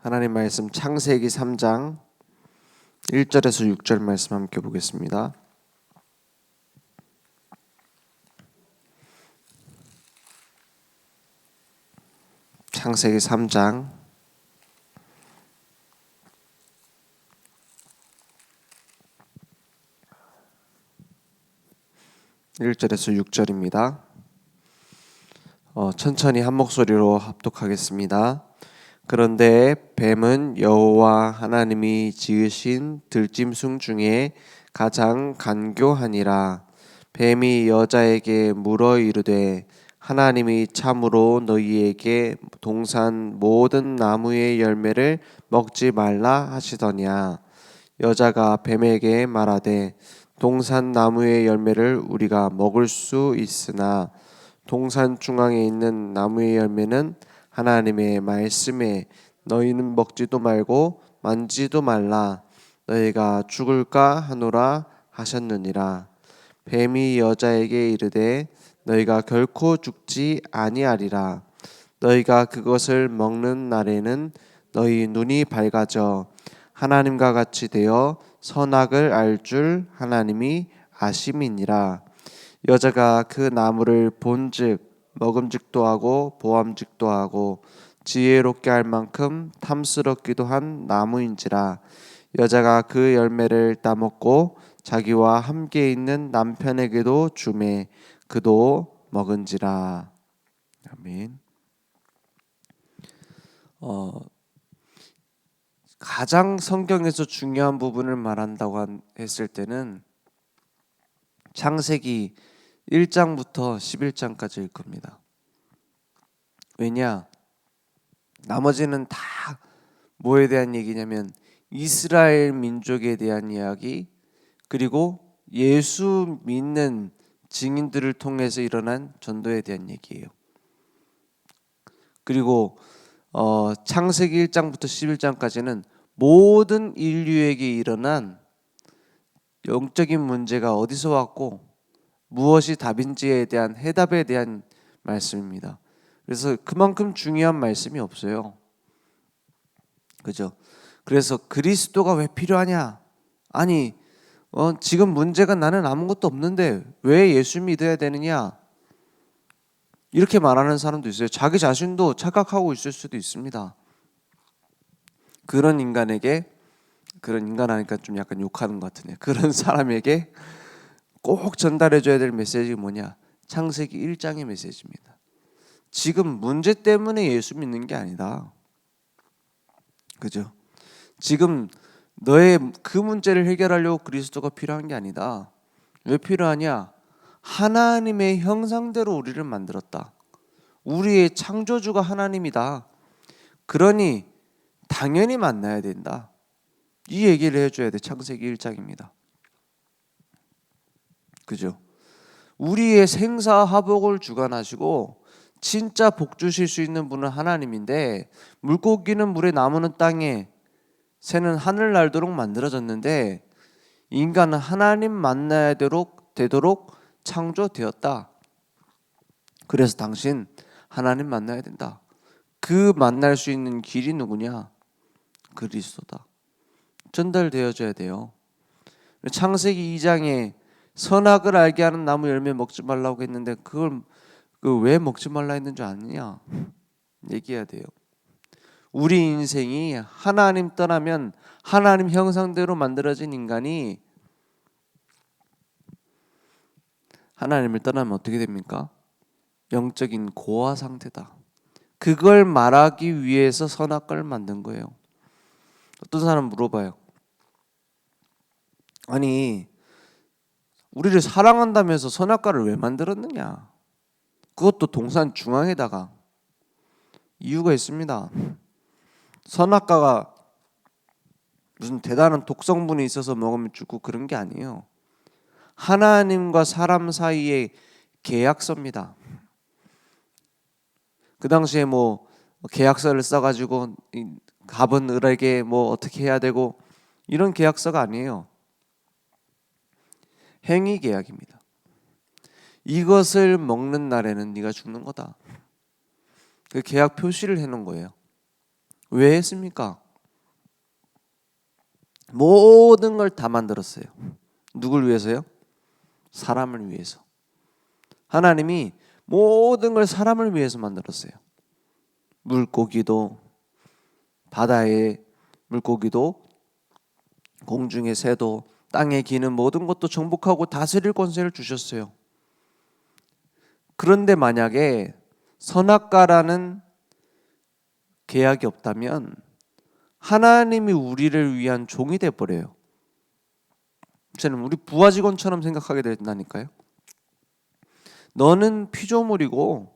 하나님 말씀 창세기 3장 1절에서 6절 말씀 함께 보겠습니다. 창세기 3장 1절에서 6절입니다. 천천히 한 목소리로 합독하겠습니다. 그런데 뱀은 여호와 하나님이 지으신 들짐승 중에 가장 간교하니라. 뱀이 여자에게 물어 이르되 하나님이 참으로 너희에게 동산 모든 나무의 열매를 먹지 말라 하시더냐. 여자가 뱀에게 말하되 동산 나무의 열매를 우리가 먹을 수 있으나 동산 중앙에 있는 나무의 열매는 하나님의 말씀에 너희는 먹지도 말고 만지도 말라 너희가 죽을까 하노라 하셨느니라. 뱀이 여자에게 이르되 너희가 결코 죽지 아니하리라. 너희가 그것을 먹는 날에는 너희 눈이 밝아져 하나님과 같이 되어 선악을 알 줄 하나님이 아심이니라. 여자가 그 나무를 본즉 먹음직도 하고 보암직도 하고 지혜롭게 할 만큼 탐스럽기도 한 나무인지라. 여자가 그 열매를 따먹고 자기와 함께 있는 남편에게도 주매 그도 먹은지라. 아멘. 가장 성경에서 중요한 부분을 말한다고 했을 때는 창세기 1장부터 11장까지일 겁니다. 왜냐? 나머지는 다 뭐에 대한 얘기냐면 이스라엘 민족에 대한 이야기, 그리고 예수 믿는 증인들을 통해서 일어난 전도에 대한 얘기예요. 그리고 창세기 1장부터 11장까지는 모든 인류에게 일어난 영적인 문제가 어디서 왔고 무엇이 답인지에 대한 해답에 대한 말씀입니다. 그래서 그만큼 중요한 말씀이 없어요. 그죠? 그래서 그리스도가 왜 필요하냐? 아니, 지금 문제가 나는 아무것도 없는데 왜 예수 믿어야 되느냐? 이렇게 말하는 사람도 있어요. 자기 자신도 착각하고 있을 수도 있습니다. 그런 인간에게, 그런 인간 하니까 좀 약간 욕하는 것 같으네요. 그런 사람에게 꼭 전달해줘야 될 메시지가 뭐냐? 창세기 1장의 메시지입니다. 지금 문제 때문에 예수 믿는 게 아니다. 그죠? 지금 너의 그 문제를 해결하려고 그리스도가 필요한 게 아니다. 왜 필요하냐? 하나님의 형상대로 우리를 만들었다. 우리의 창조주가 하나님이다. 그러니 당연히 만나야 된다. 이 얘기를 해줘야 돼. 창세기 1장입니다. 그죠? 우리의 생사화복을 주관하시고 진짜 복 주실 수 있는 분은 하나님인데, 물고기는 물에 나무는 땅에 새는 하늘 날도록 만들어졌는데 인간은 하나님 만나야 되도록 창조되었다. 그래서 당신 하나님 만나야 된다. 그 만날 수 있는 길이 누구냐? 그리스도다. 전달되어져야 돼요. 창세기 2장에 선악을 알게 하는 나무 열매 먹지 말라고 했는데 그걸 왜 먹지 말라 했는 줄 아느냐? 얘기해야 돼요. 우리 인생이 하나님 떠나면 하나님 형상대로 만들어진 인간이 하나님을 떠나면 어떻게 됩니까? 영적인 고아 상태다. 그걸 말하기 위해서 선악과를 만든 거예요. 어떤 사람 물어봐요. 아니, 우리를 사랑한다면서 선악과를 왜 만들었느냐? 그것도 동산 중앙에다가. 이유가 있습니다. 선악과가 무슨 대단한 독성분이 있어서 먹으면 죽고 그런 게 아니에요. 하나님과 사람 사이의 계약서입니다. 그 당시에 뭐 계약서를 써가지고 갑은 을에게 뭐 어떻게 해야 되고 이런 계약서가 아니에요. 행위 계약입니다. 이것을 먹는 날에는 네가 죽는 거다. 그 계약 표시를 해놓은 거예요. 왜 했습니까? 모든 걸 다 만들었어요. 누굴 위해서요? 사람을 위해서. 하나님이 모든 걸 사람을 위해서 만들었어요. 물고기도, 바다의 물고기도, 공중의 새도, 땅에 기는 모든 것도 정복하고 다스릴 권세를 주셨어요. 그런데 만약에 선악과라는 계약이 없다면 하나님이 우리를 위한 종이 돼버려요. 저는 우리 부하 직원처럼 생각하게 된다니까요. 너는 피조물이고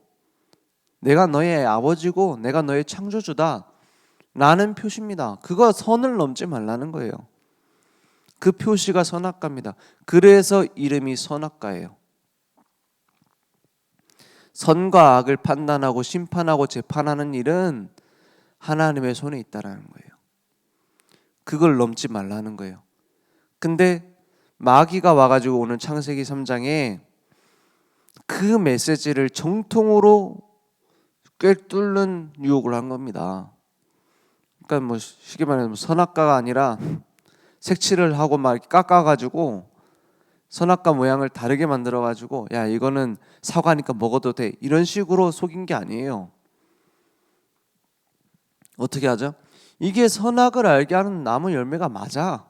내가 너의 아버지고 내가 너의 창조주다 라는 표시입니다. 그거 선을 넘지 말라는 거예요. 그 표시가 선악과입니다. 그래서 이름이 선악과예요. 선과 악을 판단하고 심판하고 재판하는 일은 하나님의 손에 있다라는 거예요. 그걸 넘지 말라는 거예요. 근데 마귀가 와가지고 오늘 창세기 3장에 그 메시지를 정통으로 꿰뚫는 유혹을 한 겁니다. 그러니까 뭐 쉽게 말하면 선악과가 아니라 색칠을 하고 막 깎아가지고 선악과 모양을 다르게 만들어가지고 야 이거는 사과니까 먹어도 돼 이런 식으로 속인 게 아니에요. 어떻게 하죠? 이게 선악을 알게 하는 나무 열매가 맞아.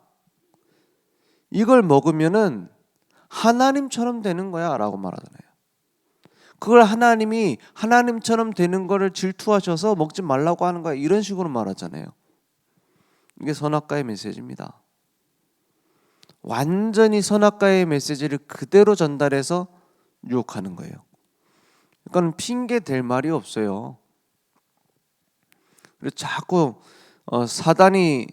이걸 먹으면은 하나님처럼 되는 거야 라고 말하잖아요. 그걸 하나님이 하나님처럼 되는 거를 질투하셔서 먹지 말라고 하는 거야 이런 식으로 말하잖아요. 이게 선악과의 메시지입니다. 완전히 선악과의 메시지를 그대로 전달해서 유혹하는 거예요. 그러니까 핑계 댈 말이 없어요. 그래서 자꾸 사단이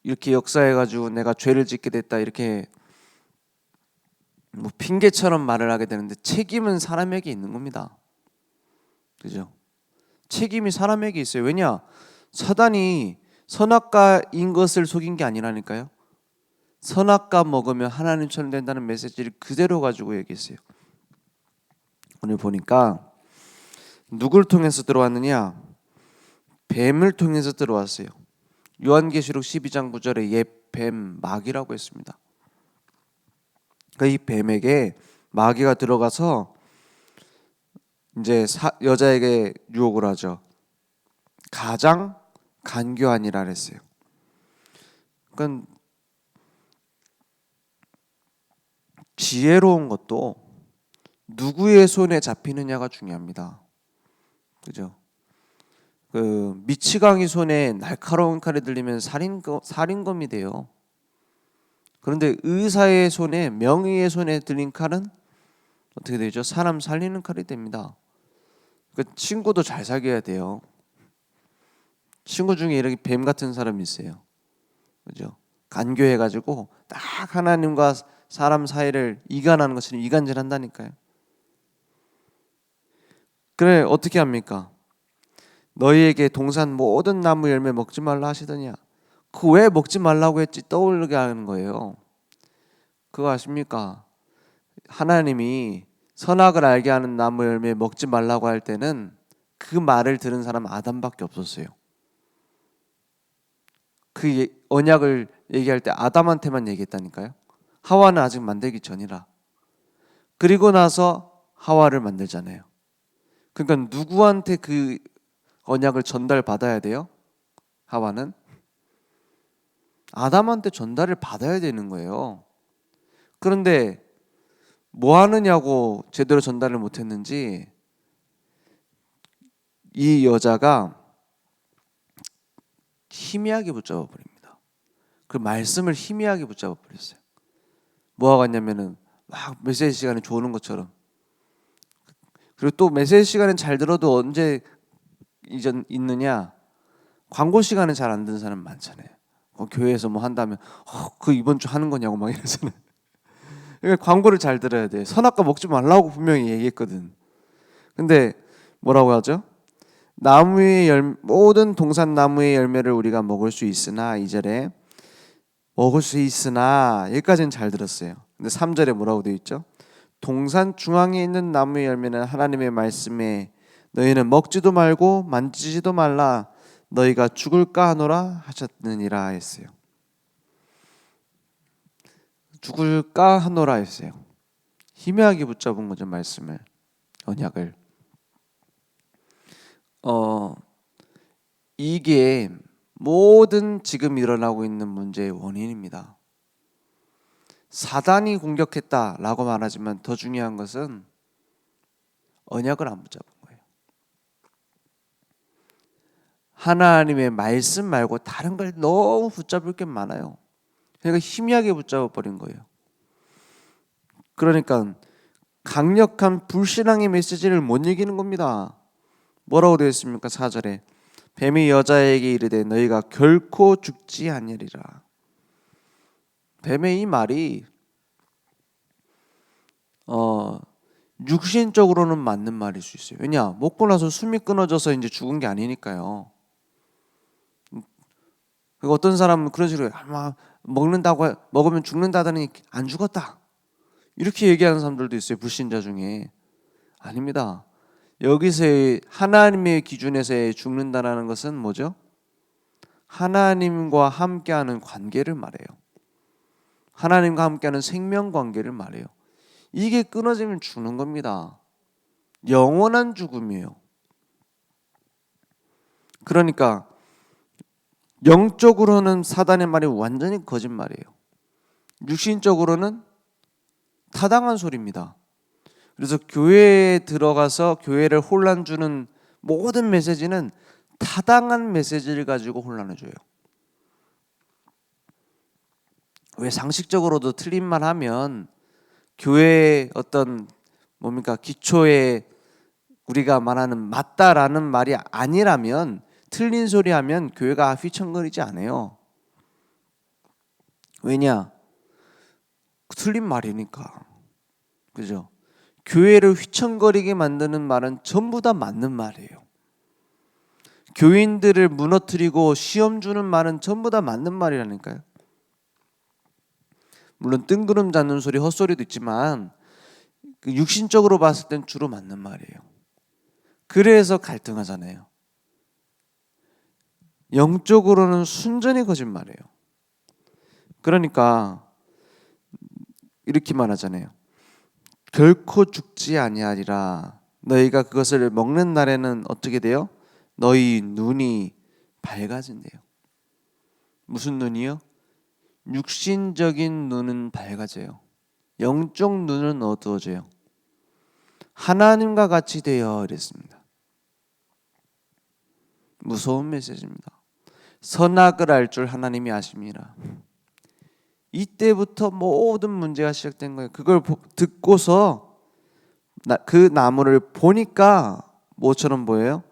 이렇게 역사해가지고 내가 죄를 짓게 됐다 이렇게 뭐 핑계처럼 말을 하게 되는데 책임은 사람에게 있는 겁니다. 그죠? 책임이 사람에게 있어요. 왜냐? 사단이 선악과인 것을 속인 게 아니라니까요. 선악과 먹으면 하나님처럼 된다는 메시지를 그대로 가지고 얘기했어요. 오늘 보니까 누굴 통해서 들어왔느냐? 뱀을 통해서 들어왔어요. 요한계시록 12장 9절에 옛 뱀 마귀라고 했습니다. 그러니까 이 뱀에게 마귀가 들어가서 이제 여자에게 유혹을 하죠. 가장 간교하니라 했어요. 그러니까 지혜로운 것도 누구의 손에 잡히느냐가 중요합니다. 그죠? 그 미치광이 손에 날카로운 칼이 들리면 살인검이 돼요. 그런데 의사의 손에 명의의 손에 들린 칼은 어떻게 되죠? 사람 살리는 칼이 됩니다. 그 친구도 잘 사귀어야 돼요. 친구 중에 이렇게 뱀 같은 사람이 있어요. 그죠? 간교해가지고 딱 하나님과 사람 사이를 이간하는 것처럼 이간질한다니까요. 그래 어떻게 합니까? 너희에게 동산 모든 나무 열매 먹지 말라 하시더냐. 그 왜 먹지 말라고 했지 떠오르게 하는 거예요. 그거 아십니까? 하나님이 선악을 알게 하는 나무 열매 먹지 말라고 할 때는 그 말을 들은 사람 아담밖에 없었어요. 그 언약을 얘기할 때 아담한테만 얘기했다니까요. 하와는 아직 만들기 전이라. 그리고 나서 하와를 만들잖아요. 그러니까 누구한테 그 언약을 전달받아야 돼요? 하와는 아담한테 전달을 받아야 되는 거예요. 그런데 뭐 하느냐고 제대로 전달을 못했는지 이 여자가 희미하게 붙잡아 버립니다. 그 말씀을 희미하게 붙잡아 버렸어요. 뭐 하고 갔냐면은 막 메시지 시간에 조는 것처럼. 그리고 또 메시지 시간은 잘 들어도 언제 이전 있느냐? 광고 시간은 잘 안 듣는 사람 많잖아요. 교회에서 뭐 한다면 그 이번 주 하는 거냐고 막 이러잖아요. 그러니까 광고를 잘 들어야 돼. 선악과 먹지 말라고 분명히 얘기했거든. 근데 뭐라고 하죠? 나무의 모든 동산 나무의 열매를 우리가 먹을 수 있으나 2절에 먹을 수 있으나 여기까지는 잘 들었어요. 근데 3절에 뭐라고 되어 있죠? 동산 중앙에 있는 나무의 열매는 하나님의 말씀에 너희는 먹지도 말고 만지지도 말라 너희가 죽을까 하노라 하셨느니라 했어요. 죽을까 하노라 했어요. 희미하게 붙잡은 거죠, 말씀을, 언약을. 이게 모든 지금 일어나고 있는 문제의 원인입니다. 사단이 공격했다라고 말하지만 더 중요한 것은 언약을 안 붙잡은 거예요. 하나님의 말씀 말고 다른 걸 너무 붙잡을 게 많아요. 그러니까 희미하게 붙잡아 버린 거예요. 그러니까 강력한 불신앙의 메시지를 못 이기는 겁니다. 뭐라고 되어 있습니까? 4절에 뱀이 여자에게 이르되 너희가 결코 죽지 아니하리라. 뱀의 이 말이 육신적으로는 맞는 말일 수 있어요. 왜냐? 먹고 나서 숨이 끊어져서 이제 죽은 게 아니니까요. 어떤 사람은 그런 식으로 아마 먹으면 죽는다더니 안 죽었다, 이렇게 얘기하는 사람들도 있어요. 불신자 중에. 아닙니다. 여기서의 하나님의 기준에서의 죽는다라는 것은 뭐죠? 하나님과 함께하는 관계를 말해요. 하나님과 함께하는 생명 관계를 말해요. 이게 끊어지면 죽는 겁니다. 영원한 죽음이에요. 그러니까 영적으로는 사단의 말이 완전히 거짓말이에요. 육신적으로는 타당한 소리입니다. 그래서 교회에 들어가서 교회를 혼란 주는 모든 메시지는 타당한 메시지를 가지고 혼란을 줘요. 왜 상식적으로도 틀린 말 하면 교회의 어떤 기초에 우리가 말하는 맞다라는 말이 아니라면, 틀린 소리 하면 교회가 휘청거리지 않아요. 왜냐? 틀린 말이니까. 그죠? 교회를 휘청거리게 만드는 말은 전부 다 맞는 말이에요. 교인들을 무너뜨리고 시험 주는 말은 전부 다 맞는 말이라니까요. 물론 뜬구름 잡는 소리, 헛소리도 있지만 육신적으로 봤을 땐 주로 맞는 말이에요. 그래서 갈등하잖아요. 영적으로는 순전히 거짓말이에요. 그러니까 이렇게 말하잖아요. 결코 죽지 아니하리라. 너희가 그것을 먹는 날에는 어떻게 돼요? 너희 눈이 밝아진대요. 무슨 눈이요? 육신적인 눈은 밝아져요. 영적 눈은 어두워져요. 하나님과 같이 되어 이랬습니다. 무서운 메시지입니다. 선악을 알 줄 하나님이 아심이라. 이때부터 모든 문제가 시작된 거예요. 그걸 듣고서 그 나무를 보니까 뭐처럼 보여요?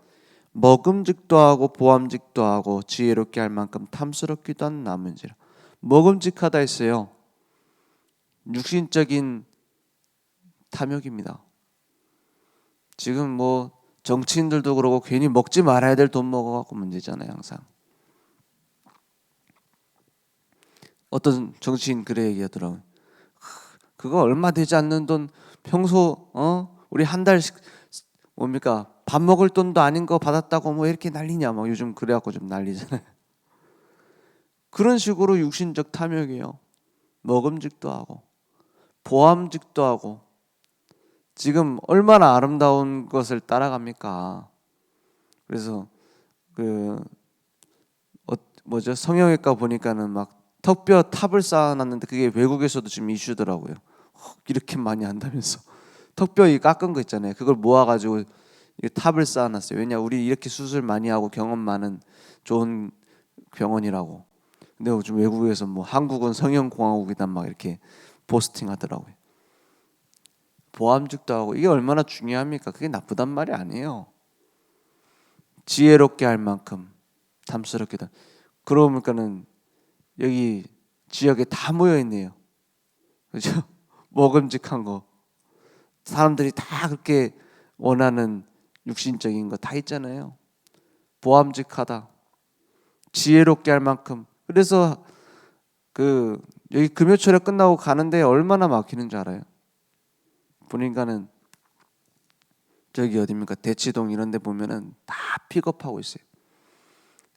먹음직도 하고 보암직도 하고 지혜롭게 할 만큼 탐스럽기도 한 나무인지라. 먹음직하다 했어요. 육신적인 탐욕입니다. 지금 정치인들도 그러고 괜히 먹지 말아야 될 돈 먹어갖고 문제잖아요. 항상 어떤 정치인 그래 얘기하더라고요. 그거 얼마 되지 않는 돈 평소 우리 한 달씩 밥 먹을 돈도 아닌 거 받았다고 이렇게 난리냐, 요즘 그래갖고 좀 난리잖아요. 그런 식으로 육신적 탐욕이에요. 먹음직도 하고 보암직도 하고. 지금 얼마나 아름다운 것을 따라갑니까? 그래서 성형외과 보니까는 턱뼈 탑을 쌓아놨는데 그게 외국에서도 지금 이슈더라고요. 이렇게 많이 한다면서 턱뼈 깎은 거 있잖아요. 그걸 모아가지고 탑을 쌓아놨어요. 왜냐, 우리 이렇게 수술 많이 하고 경험 많은 좋은 병원이라고. 근데 요즘 외국에서 한국은 성형공화국이다 이렇게 포스팅하더라고요. 보암직도 하고. 이게 얼마나 중요합니까? 그게 나쁘단 말이 아니에요. 지혜롭게 할 만큼 탐스럽게도. 그러고 보니까는 여기 지역에 다 모여 있네요. 그죠? 먹음직한 거. 사람들이 다 그렇게 원하는 육신적인 거 다 있잖아요. 보암직하다. 지혜롭게 할 만큼. 그래서 여기 금요철에 끝나고 가는데 얼마나 막히는 줄 알아요? 보니까는 저기 어디입니까? 대치동 이런 데 보면은 다 픽업하고 있어요.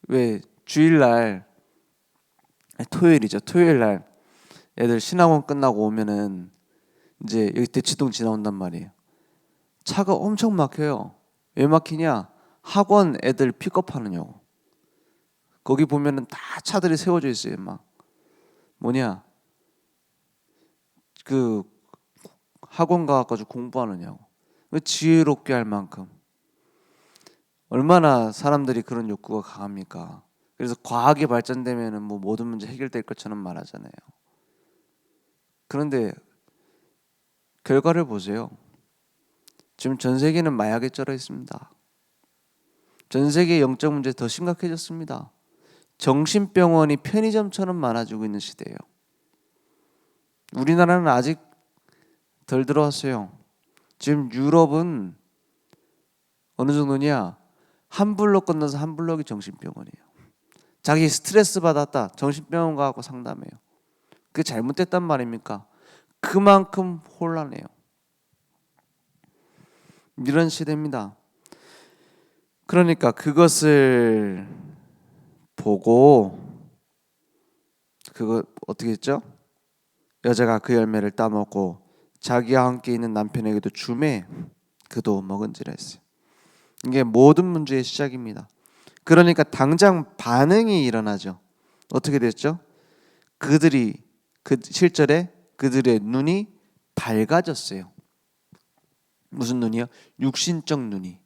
왜 주일날 토요일이죠. 토요일날 애들 신학원 끝나고 오면은 이제 여기 대치동 지나온단 말이에요. 차가 엄청 막혀요. 왜 막히냐? 학원 애들 픽업하느냐고. 거기 보면은 다 차들이 세워져 있어요. 막 뭐냐? 그 학원 가가지고 공부하느냐고. 지혜롭게 할 만큼 얼마나 사람들이 그런 욕구가 강합니까? 그래서 과학이 발전되면은 뭐 모든 문제 해결될 것처럼 말하잖아요. 그런데 결과를 보세요. 지금 전 세계는 마약에 쩔어 있습니다. 전 세계 영적 문제 더 심각해졌습니다. 정신병원이 편의점처럼 많아지고 있는 시대예요. 우리나라는 아직 덜 들어왔어요. 지금 유럽은 어느 정도냐? 한 블록 건너서 한 블록이 정신병원이에요. 자기 스트레스 받았다. 정신병원 가고 상담해요. 그게 잘못됐단 말입니까? 그만큼 혼란해요. 이런 시대입니다. 그러니까 그것을 보고 그거 어떻게 했죠? 여자가 그 열매를 따먹고 자기와 함께 있는 남편에게도 주매 그도 먹은지라 했어요. 이게 모든 문제의 시작입니다. 그러니까 당장 반응이 일어나죠. 어떻게 됐죠? 그들이 그 7절에 그들의 눈이 밝아졌어요. 무슨 눈이요? 육신적 눈이.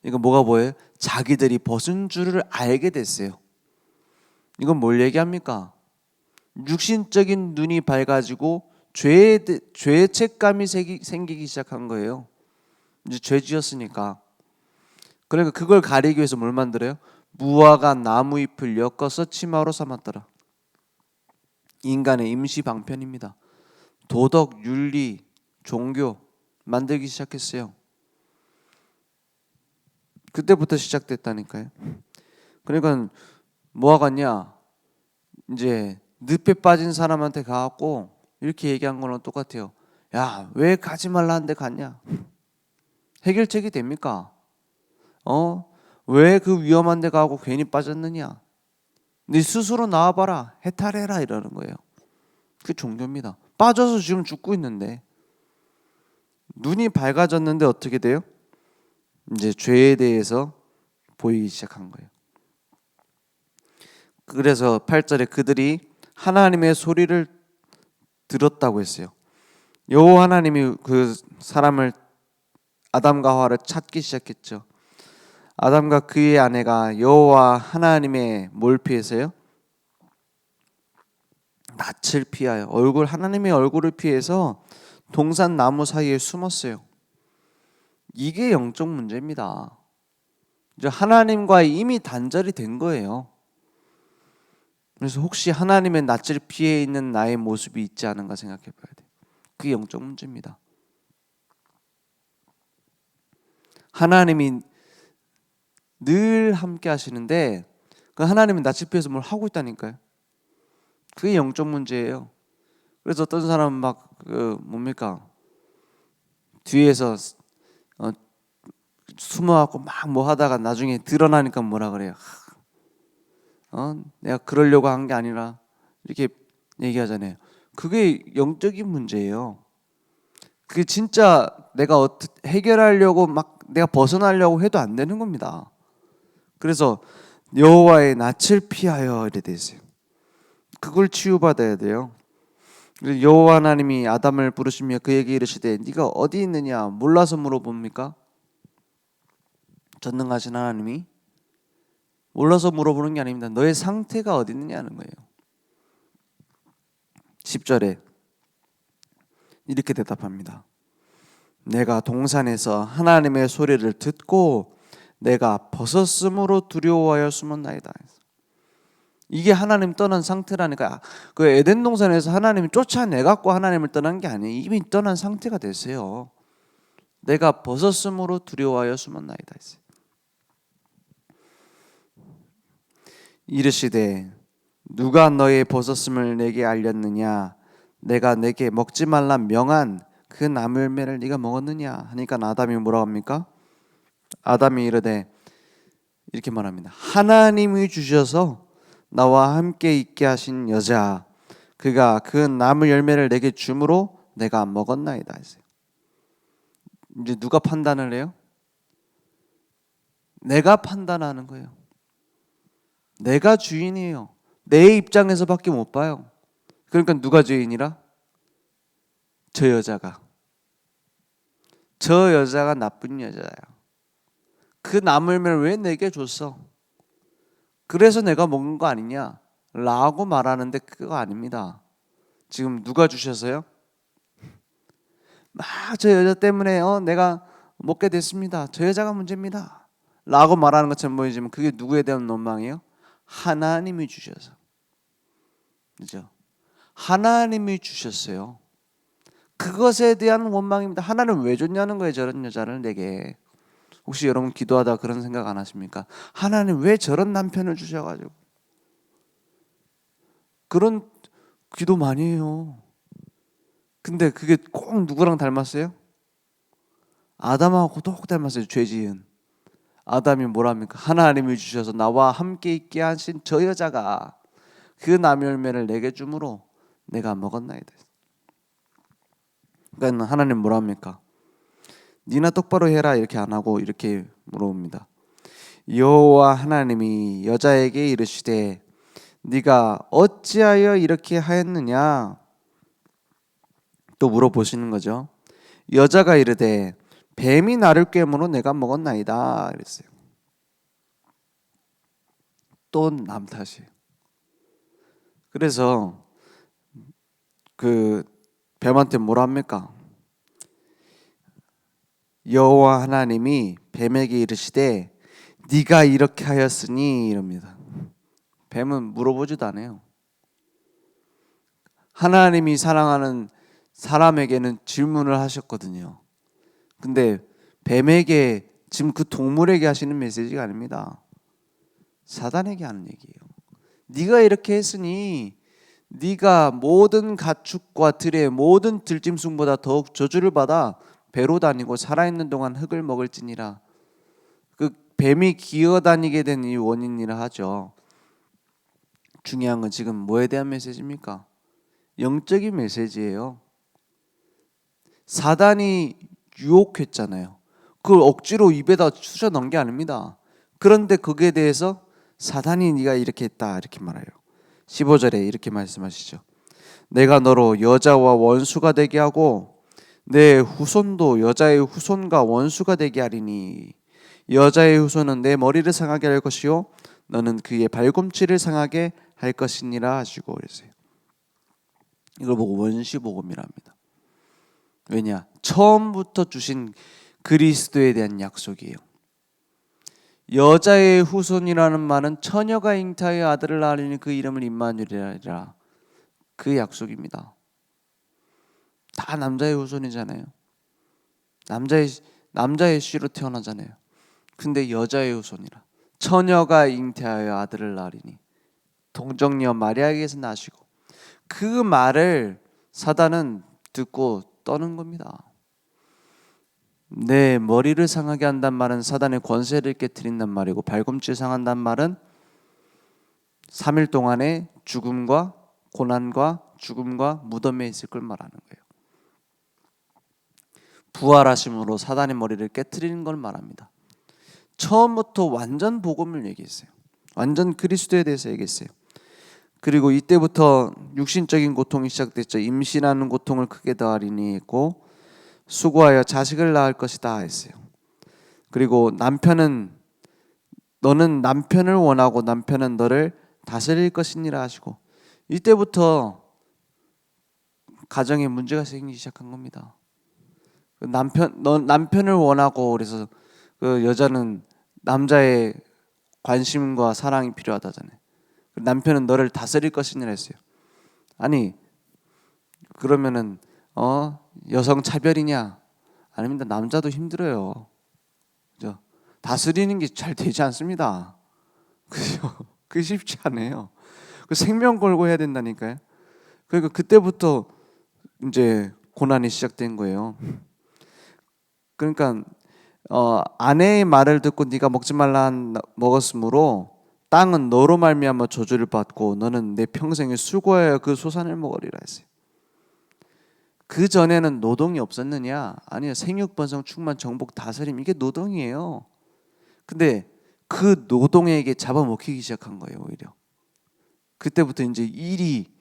이거 뭐가 보여요? 자기들이 벗은 줄을 알게 됐어요. 이건 뭘 얘기합니까? 육신적인 눈이 밝아지고 죄책감이 생기기 시작한 거예요. 이제 죄 지었으니까. 그러니까 그걸 가리기 위해서 뭘 만들어요? 무화과 나무잎을 엮어서 치마로 삼았더라. 인간의 임시 방편입니다. 도덕, 윤리, 종교 만들기 시작했어요. 그때부터 시작됐다니까요. 그러니까 뭐 하겠냐? 이제 늪에 빠진 사람한테 가갖고 이렇게 얘기한 거랑 똑같아요. 야, 왜 가지 말라는데 갔냐? 해결책이 됩니까? 왜 그 위험한 데 가고 괜히 빠졌느냐? 네 스스로 나와봐라. 해탈해라 이러는 거예요. 그게 종교입니다. 빠져서 지금 죽고 있는데 눈이 밝아졌는데 어떻게 돼요? 이제 죄에 대해서 보이기 시작한 거예요. 그래서 8절에 그들이 하나님의 소리를 들었다고 했어요. 여호와 하나님이 그 사람을 아담과 하와를 찾기 시작했죠. 아담과 그의 아내가 여호와 하나님의 뭘 피해서요? 낯을 피하여 하나님의 얼굴을 피해서 동산 나무 사이에 숨었어요. 이게 영적 문제입니다. 이제 하나님과 이미 단절이 된 거예요. 그래서 혹시 하나님의 낯을 피해 있는 나의 모습이 있지 않은가 생각해 봐야 돼요. 그게 영적 문제입니다. 하나님이 늘 함께 하시는데 그 하나님은 낯을 피해서 뭘 하고 있다니까요. 그게 영적 문제예요. 그래서 어떤 사람은 막 뭡니까? 뒤에서 숨어갖고 막 뭐 하다가 나중에 드러나니까 뭐라 그래요. 내가 그러려고 한 게 아니라 이렇게 얘기하잖아요. 그게 영적인 문제예요. 그게 진짜 내가 해결하려고 막 내가 벗어나려고 해도 안 되는 겁니다. 그래서 여호와의 낯을 피하여 이래 돼 있어요. 그걸 치유받아야 돼요. 여호와 하나님이 아담을 부르시며 그에게 이르시되 네가 어디 있느냐 몰라서 물어봅니까? 전능하신 하나님이 몰라서 물어보는 게 아닙니다. 너의 상태가 어디 있느냐는 거예요. 10절에 이렇게 대답합니다. 내가 동산에서 하나님의 소리를 듣고 내가 벗었으므로 두려워하여 숨었나이다. 이게 하나님 떠난 상태라니까. 그 에덴 동산에서 하나님이 쫓아내갖고 하나님을 떠난 게 아니에요. 이미 떠난 상태가 됐어요. 내가 벗었으므로 두려워하여 숨었나이다. 이르시되 누가 너의 벗었음을 내게 알렸느냐? 내가 내게 먹지 말라 명한 그 나물매를 네가 먹었느냐? 하니까 아담이 뭐라고 합니까? 아담이 이르되 이렇게 말합니다. 하나님이 주셔서 나와 함께 있게 하신 여자, 그가 그 나무 열매를 내게 주므로 내가 먹었나이다 했어요. 이제 누가 판단을 해요? 내가 판단하는 거예요. 내가 주인이에요. 내 입장에서밖에 못 봐요. 그러니까 누가 주인이라? 저 여자가. 저 여자가 나쁜 여자야. 그 나무 열매를 왜 내게 줬어? 그래서 내가 먹는 거 아니냐? 라고 말하는데 그거 아닙니다. 지금 누가 주셔서요? 막 저 여자 때문에 내가 먹게 됐습니다. 저 여자가 문제입니다. 라고 말하는 것처럼 보이지만 그게 누구에 대한 원망이에요? 하나님이 주셔서. 그죠? 하나님이 주셨어요. 그것에 대한 원망입니다. 하나님 왜 줬냐는 거예요. 저런 여자를 내게. 혹시 여러분 기도하다 그런 생각 안 하십니까? 하나님 왜 저런 남편을 주셔가지고. 그런 기도 많이 해요. 근데 그게 꼭 누구랑 닮았어요? 아담하고 똑 닮았어요. 죄 지은 아담이 뭐랍니까? 하나님이 주셔서 나와 함께 있게 하신 저 여자가 그 나무 열매를 내게 주므로 내가 먹었나이다. 그러니까 하나님 뭐랍니까? 니나 똑바로 해라 이렇게 안 하고 이렇게 물어봅니다. 여호와 하나님이 여자에게 이르시되 네가 어찌하여 이렇게 하였느냐? 또 물어보시는 거죠. 여자가 이르되 뱀이 나를 꿰므로 내가 먹었나이다 그랬어요. 또 남 탓이에요. 그래서 그 뱀한테 뭐라 합니까? 여호와 하나님이 뱀에게 이르시되 네가 이렇게 하였으니 이럽니다. 뱀은 물어보지도 않아요. 하나님이 사랑하는 사람에게는 질문을 하셨거든요. 근데 뱀에게 지금 그 동물에게 하시는 메시지가 아닙니다. 사단에게 하는 얘기예요. 네가 이렇게 했으니 네가 모든 가축과 들의 모든 들짐승보다 더욱 저주를 받아 배로 다니고 살아있는 동안 흙을 먹을지니라. 그 뱀이 기어다니게 된 이 원인이라 하죠. 중요한 건 지금 뭐에 대한 메시지입니까? 영적인 메시지예요. 사단이 유혹했잖아요. 그걸 억지로 입에다 쑤셔 넣은 게 아닙니다. 그런데 거기에 대해서 사단이 네가 이렇게 했다 이렇게 말해요. 15절에 이렇게 말씀하시죠. 내가 너로 여자와 원수가 되게 하고 내 후손도 여자의 후손과 원수가 되게 하리니 여자의 후손은 내 머리를 상하게 할 것이요 너는 그의 발꿈치를 상하게 할 것이니라 하시고 그랬어요. 이걸 보고 원시복음이랍니다. 왜냐? 처음부터 주신 그리스도에 대한 약속이에요. 여자의 후손이라는 말은 처녀가 잉타하여 아들을 낳으리니 그 이름을 임마누엘이라. 그 약속입니다. 다 남자의 후손이잖아요. 남자의 씨로 태어나잖아요. 근데 여자의 후손이라. 처녀가 잉태하여 아들을 낳으리니 동정녀 마리아에게서 나시고 그 말을 사단은 듣고 떠는 겁니다. 내 머리를 상하게 한단 말은 사단의 권세를 깨뜨린단 말이고 발꿈치를 상한단 말은 3일 동안의 죽음과 고난과 죽음과 무덤에 있을 걸 말하는 거예요. 부활하심으로 사단의 머리를 깨뜨리는 걸 말합니다. 처음부터 완전 복음을 얘기했어요. 완전 그리스도에 대해서 얘기했어요. 그리고 이때부터 육신적인 고통이 시작됐죠. 임신하는 고통을 크게 더하리니 했고 수고하여 자식을 낳을 것이다 했어요. 그리고 남편은 너는 남편을 원하고 남편은 너를 다스릴 것이니라 하시고 이때부터 가정에 문제가 생기기 시작한 겁니다. 남편을 원하고 그래서 그 여자는 남자의 관심과 사랑이 필요하다잖아요. 남편은 너를 다스릴 것이니라 했어요. 아니 그러면은 여성 차별이냐? 아닙니다. 남자도 힘들어요. 그죠? 다스리는 게 잘 되지 않습니다. 그죠? 그게 쉽지 않아요. 그 생명 걸고 해야 된다니까요. 그러니까 그때부터 이제 고난이 시작된 거예요. 그러니까 아내의 말을 듣고 네가 먹지 말라 한 먹었으므로 땅은 너로 말미암아 저주를 받고 너는 내 평생에 수고하여 그 소산을 먹으리라 했어요. 그 전에는 노동이 없었느냐? 아니요. 생육 번성 충만 정복 다스림, 이게 노동이에요. 근데 그 노동에게 잡아먹히기 시작한 거예요. 오히려 그때부터 이제 일이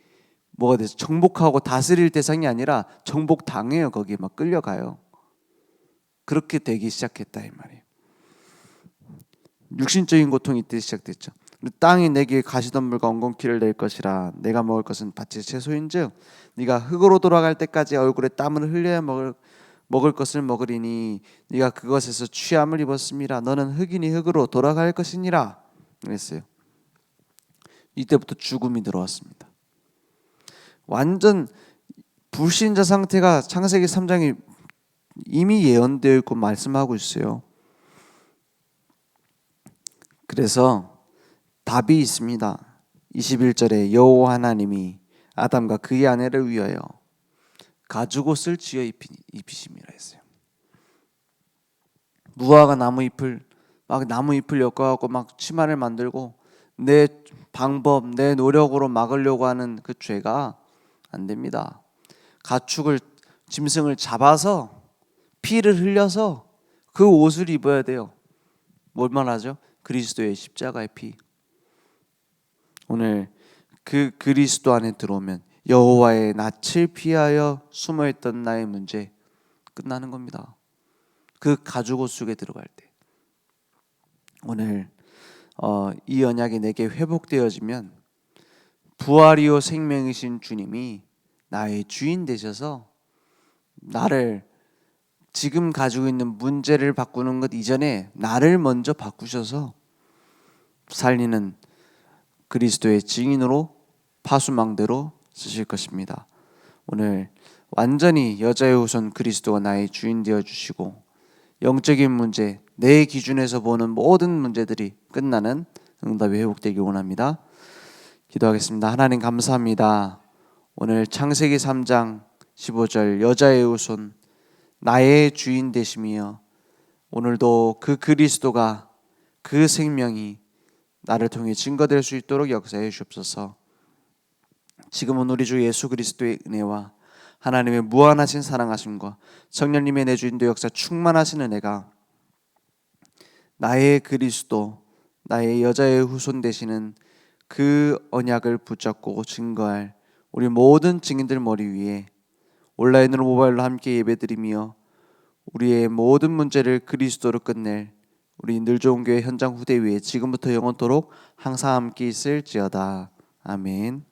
뭐가 돼서 정복하고 다스릴 대상이 아니라 정복 당해요. 거기에 막 끌려가요. 그렇게 되기 시작했다 이 말이에요. 육신적인 고통이 이때 시작됐죠. 땅이 내게 가시덤불과 엉겅퀴를 낼 것이라. 내가 먹을 것은 밭의 채소인즉 네가 흙으로 돌아갈 때까지 얼굴에 땀을 흘려야 먹을 것을 먹으리니 네가 그것에서 취함을 입었음이라. 너는 흙이니 흙으로 돌아갈 것이니라 그랬어요. 이때부터 죽음이 들어왔습니다. 완전 불신자 상태가 창세기 3장에 이미 예언되어 있고 말씀하고 있어요. 그래서 답이 있습니다. 21절에 여호와 하나님이 아담과 그의 아내를 위하여 가죽옷을 지어 입히심이라 했어요. 무화과 나무 잎을 엮어갖고 막 치마를 만들고 내 방법, 내 노력으로 막으려고 하는 그 죄가 안 됩니다. 가축을, 짐승을 잡아서 피를 흘려서 그 옷을 입어야 돼요. 뭘만 하죠? 그리스도의 십자가의 피. 오늘 그 그리스도 안에 들어오면 여호와의 낯을 피하여 숨어있던 나의 문제 끝나는 겁니다. 그 가죽옷 속에 들어갈 때. 오늘 이 언약이 내게 회복되어지면 부활이요 생명이신 주님이 나의 주인 되셔서 나를 지금 가지고 있는 문제를 바꾸는 것 이전에 나를 먼저 바꾸셔서 살리는 그리스도의 증인으로 파수망대로 쓰실 것입니다. 오늘 완전히 여자의 후손 그리스도가 나의 주인 되어 주시고 영적인 문제, 내 기준에서 보는 모든 문제들이 끝나는 응답이 회복되길 원합니다. 기도하겠습니다. 하나님 감사합니다. 오늘 창세기 3장 15절 여자의 후손 나의 주인 되심이여, 오늘도 그 그리스도가, 그 생명이 나를 통해 증거될 수 있도록 역사해 주옵소서. 지금은 우리 주 예수 그리스도의 은혜와 하나님의 무한하신 사랑하심과 성령님의 내주인도 역사 충만하신 은혜가 나의 그리스도, 나의 여자의 후손 되시는 그 언약을 붙잡고 증거할 우리 모든 증인들 머리 위에 온라인으로 모바일로 함께 예배드리며 우리의 모든 문제를 그리스도로 끝낼 우리 늘좋은 교회 현장 후대 위에 지금부터 영원토록 항상 함께 있을지어다. 아멘.